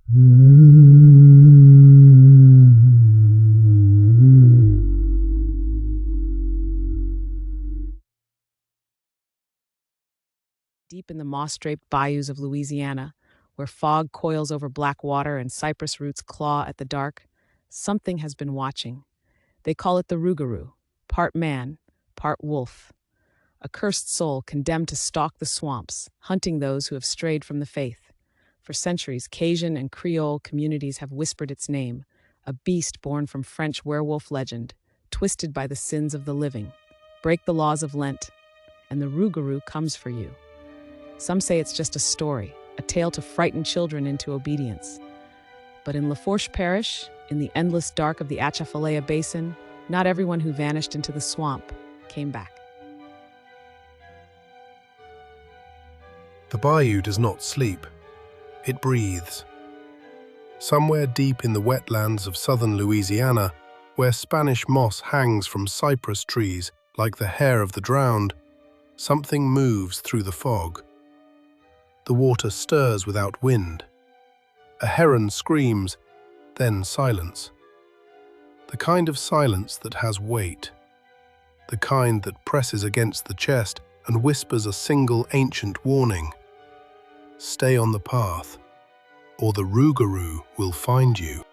Deep in the moss-draped bayous of Louisiana, where fog coils over black water and cypress roots claw at the dark, something has been watching. They call it the Rougarou, part man, part wolf, a cursed soul condemned to stalk the swamps, hunting those who have strayed from the faith. For centuries, Cajun and Creole communities have whispered its name, a beast born from French werewolf legend, twisted by the sins of the living. Break the laws of Lent, and the Rougarou comes for you. Some say it's just a story, a tale to frighten children into obedience. But in Lafourche Parish, in the endless dark of the Atchafalaya Basin, not everyone who vanished into the swamp came back. The bayou does not sleep. It breathes. Somewhere deep in the wetlands of southern Louisiana, where Spanish moss hangs from cypress trees like the hair of the drowned, something moves through the fog. The water stirs without wind. A heron screams, then silence. The kind of silence that has weight. The kind that presses against the chest and whispers a single ancient warning. Stay on the path, or the Rougarou will find you.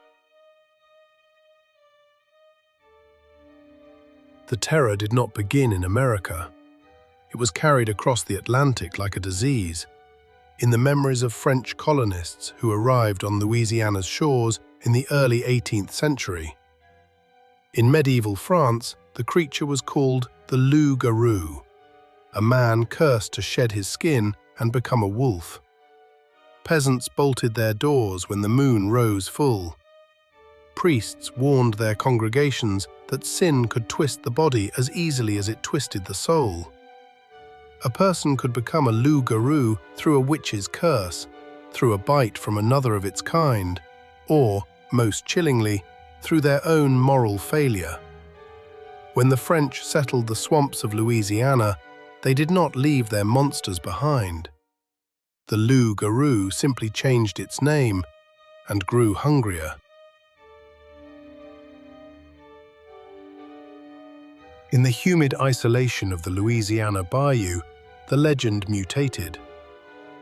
The terror did not begin in America. It was carried across the Atlantic like a disease, in the memories of French colonists who arrived on Louisiana's shores in the early 18th century. In medieval France, the creature was called the Loup-garou, a man cursed to shed his skin and become a wolf. Peasants bolted their doors when the moon rose full. Priests warned their congregations that sin could twist the body as easily as it twisted the soul. A person could become a loup-garou through a witch's curse, through a bite from another of its kind, or, most chillingly, through their own moral failure. When the French settled the swamps of Louisiana, they did not leave their monsters behind. The loup-garou simply changed its name and grew hungrier. In the humid isolation of the Louisiana Bayou, the legend mutated.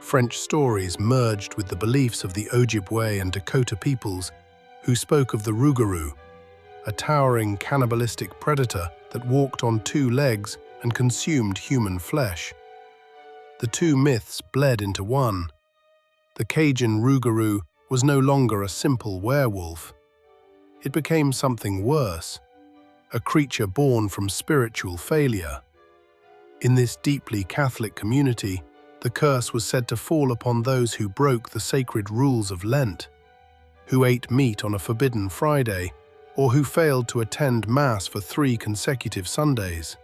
French stories merged with the beliefs of the Ojibwe and Dakota peoples, who spoke of the Rougarou, a towering cannibalistic predator that walked on two legs and consumed human flesh. The two myths bled into one. The Cajun Rougarou was no longer a simple werewolf. It became something worse, a creature born from spiritual failure. In this deeply Catholic community, the curse was said to fall upon those who broke the sacred rules of Lent, who ate meat on a forbidden Friday, or who failed to attend Mass for 3 consecutive Sundays.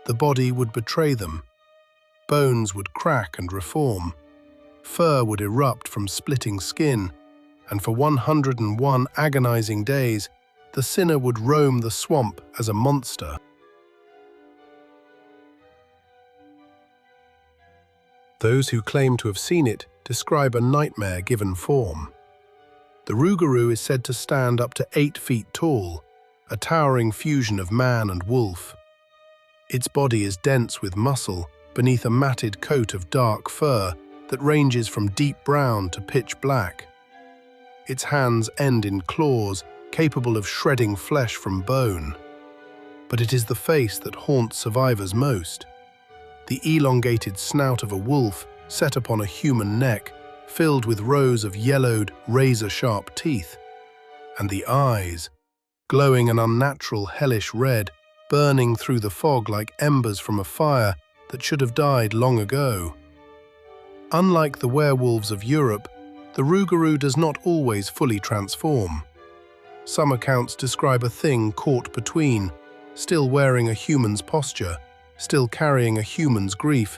The body would betray them. Bones would crack and reform. Fur would erupt from splitting skin, and for 101 agonizing days, the sinner would roam the swamp as a monster. Those who claim to have seen it describe a nightmare-given form. The Rougarou is said to stand up to 8 feet tall, a towering fusion of man and wolf. Its body is dense with muscle beneath a matted coat of dark fur that ranges from deep brown to pitch black. Its hands end in claws capable of shredding flesh from bone. But it is the face that haunts survivors most. The elongated snout of a wolf set upon a human neck, filled with rows of yellowed, razor-sharp teeth, and the eyes, glowing an unnatural hellish red, burning through the fog like embers from a fire that should have died long ago. Unlike the werewolves of Europe, the Rougarou does not always fully transform. Some accounts describe a thing caught between, still wearing a human's posture, still carrying a human's grief,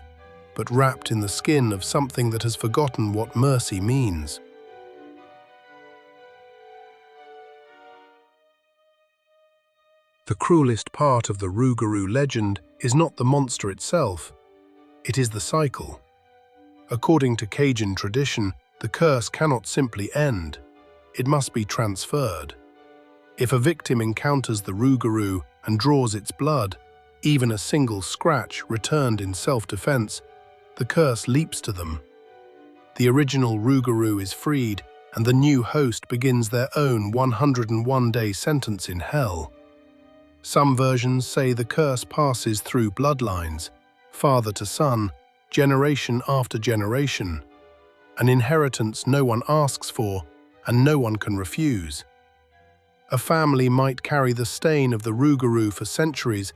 but wrapped in the skin of something that has forgotten what mercy means. The cruelest part of the Rougarou legend is not the monster itself, it is the cycle. According to Cajun tradition, The curse cannot simply end. It must be transferred. If a victim encounters the Rougarou and draws its blood, even a single scratch returned in self-defense, the curse leaps to them. The original Rougarou is freed, and the new host begins their own 101-day sentence in hell. Some versions say the curse passes through bloodlines, father to son, generation after generation, an inheritance no one asks for and no one can refuse. A family might carry the stain of the Rougarou for centuries,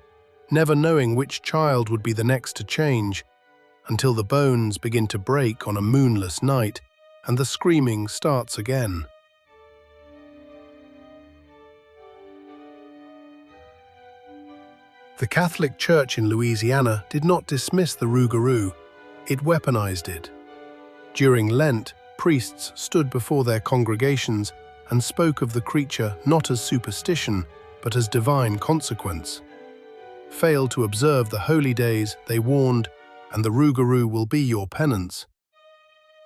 never knowing which child would be the next to change, until the bones begin to break on a moonless night and the screaming starts again. The Catholic Church in Louisiana did not dismiss the Rougarou, it weaponized it. During Lent, priests stood before their congregations and spoke of the creature not as superstition, but as divine consequence. Fail to observe the holy days, they warned, and the Rougarou will be your penance.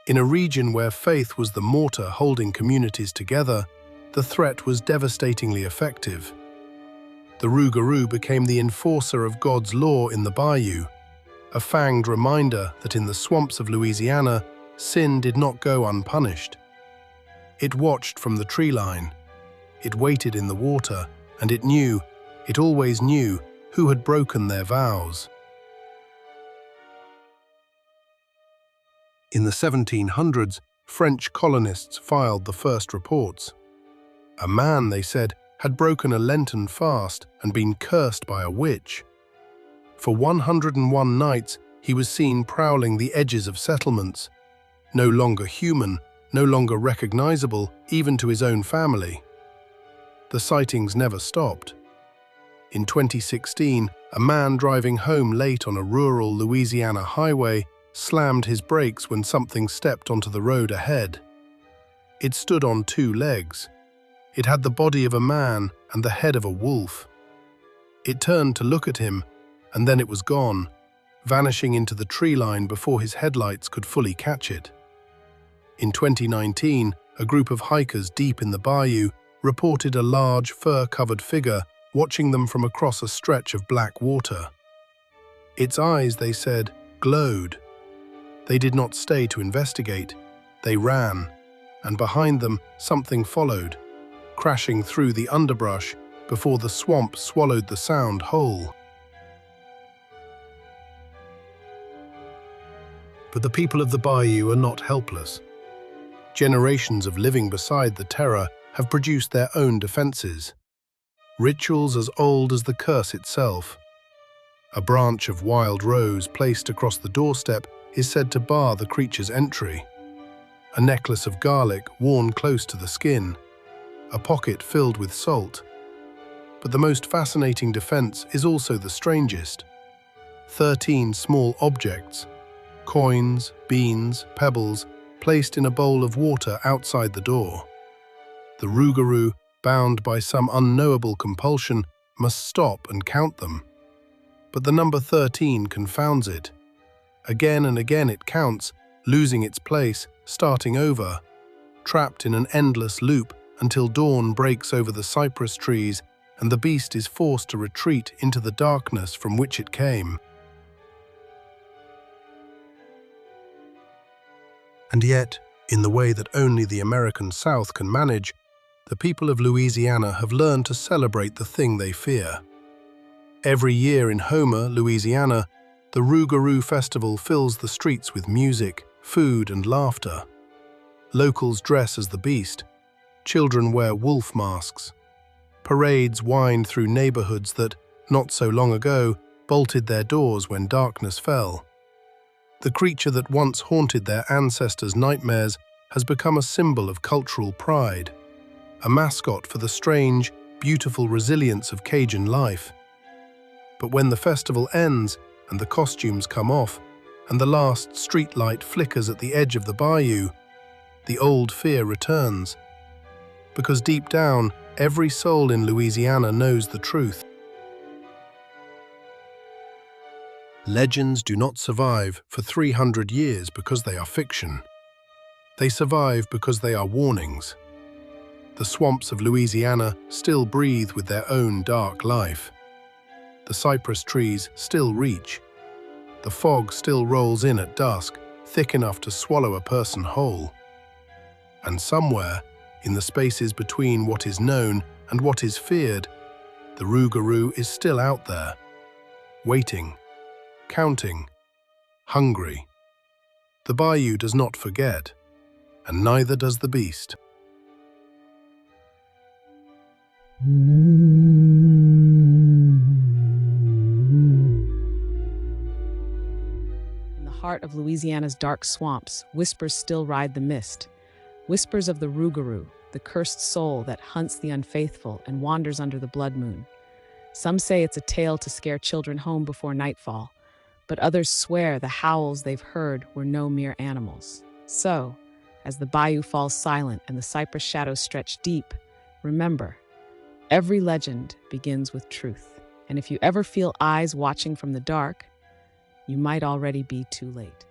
In a region where faith was the mortar holding communities together, the threat was devastatingly effective. The Rougarou became the enforcer of God's law in the Bayou, a fanged reminder that in the swamps of Louisiana, sin did not go unpunished. It watched from the tree line, it waited in the water, and it always knew, who had broken their vows. In the 1700s, French colonists filed the first reports. A man, they said, had broken a Lenten fast and been cursed by a witch. For 101 nights, he was seen prowling the edges of settlements, no longer human, no longer recognizable even to his own family. The sightings never stopped. In 2016, a man driving home late on a rural Louisiana highway slammed his brakes when something stepped onto the road ahead. It stood on two legs. It had the body of a man and the head of a wolf. It turned to look at him, and then it was gone, vanishing into the tree line before his headlights could fully catch it. In 2019, a group of hikers deep in the bayou reported a large fur-covered figure watching them from across a stretch of black water. Its eyes, they said, glowed. They did not stay to investigate. They ran, and behind them something followed, crashing through the underbrush before the swamp swallowed the sound whole. But the people of the bayou are not helpless. Generations of living beside the terror have produced their own defenses. Rituals as old as the curse itself. A branch of wild rose placed across the doorstep is said to bar the creature's entry. A necklace of garlic worn close to the skin. A pocket filled with salt. But the most fascinating defense is also the strangest. 13 small objects, coins, beans, pebbles, placed in a bowl of water outside the door. The Rougarou, bound by some unknowable compulsion, must stop and count them. But the number 13 confounds it. Again and again it counts, losing its place, starting over, trapped in an endless loop until dawn breaks over the cypress trees and the beast is forced to retreat into the darkness from which it came. And yet, in the way that only the American South can manage, the people of Louisiana have learned to celebrate the thing they fear. Every year in Homer, Louisiana, the Rougarou festival fills the streets with music, food, and laughter. Locals dress as the beast. Children wear wolf masks. Parades wind through neighborhoods that, not so long ago, bolted their doors when darkness fell. The creature that once haunted their ancestors' nightmares has become a symbol of cultural pride, a mascot for the strange, beautiful resilience of Cajun life. But when the festival ends and the costumes come off, and the last streetlight flickers at the edge of the bayou, the old fear returns. Because deep down, every soul in Louisiana knows the truth. Legends do not survive for 300 years because they are fiction. They survive because they are warnings. The swamps of Louisiana still breathe with their own dark life. The cypress trees still reach. The fog still rolls in at dusk, thick enough to swallow a person whole. And somewhere, in the spaces between what is known and what is feared, the Rougarou is still out there, waiting, counting, hungry. The bayou does not forget, and neither does the beast. In the heart of Louisiana's dark swamps, whispers still ride the mist. Whispers of the Rougarou, the cursed soul that hunts the unfaithful and wanders under the blood moon. Some say it's a tale to scare children home before nightfall, but others swear the howls they've heard were no mere animals. So, as the bayou falls silent and the cypress shadows stretch deep, remember, every legend begins with truth. And if you ever feel eyes watching from the dark, you might already be too late.